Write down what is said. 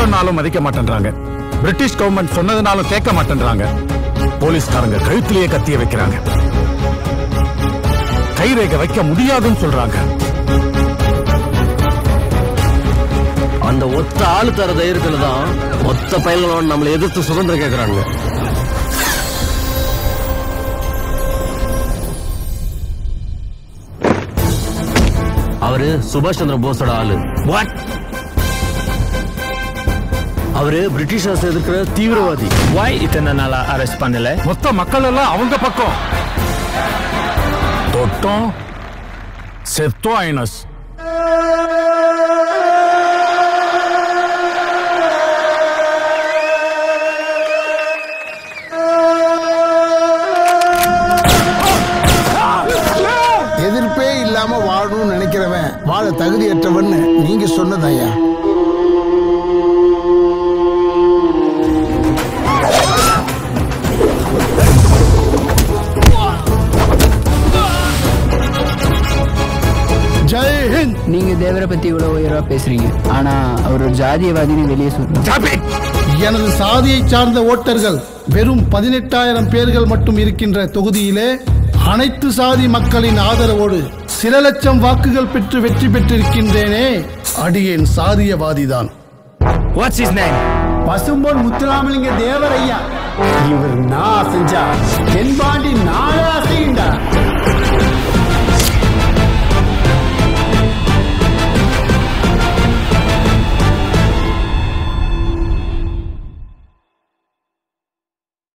சொன்னாலும் மதிக்க மாட்டேன்றாங்க. பிரிட்டிஷ் கவர்மெண்ட் சொன்னதுனாலும் கேட்க மாட்டேன்றாங்க. போலீஸ்காரங்க கழுத்திலேயே கத்திய வைக்கிறாங்க. கைரேகை வைக்க முடியாதுன்னு சொல்றாங்க. அந்த ஒத்த ஆளு தர தைரியத்துல தான் மொத்த பயல்களோட நம்மளை எதிர்த்து சுதந்திரம் கேட்கறாங்க. அவரு சுபாஷ் சந்திர போஸோட ஆளு. அவரு பிரிட்டிஷர்ஸ் எதிர்க்கிற தீவிரவாதி. Why இத்தனை நாளா அரெஸ்ட் பண்ணல? மொத்த மக்கள் எல்லாம் அவங்க பக்கம். தொட்டோம் செத்தோ ஐனஸ். எதிர்ப்பே இல்லாம வாழணும்னு நினைக்கிறவன் வாழ தகுதியற்றவன் நீங்க சொன்னதையா? ஜெய்ஹிந்த். நீங்க தேவரை பத்தி இவ்வளவு உயர்வா பேசுறீங்க, ஆனா அவர் ஒரு ஜாதியவாதின்னு வெளியே சொல்றாங்க. எனது சாதியை சார்ந்த ஓட்டர்கள் வெறும் 18,000 பேர்கள் மட்டும் இருக்கின்ற தொகுதியிலே அனைத்து சாதி மக்களின் ஆதரவோடு சில லட்சம் வாக்குகள் பெற்று வெற்றி பெற்றிருக்கின்றேனே, அடியேன் சாதியவாதிதான். What's his name? Pasumpon Muthuramalinga Thevar ஐயா. இவர் நான் செஞ்சா தென்பாண்டி நாளா செய்யுண்டா.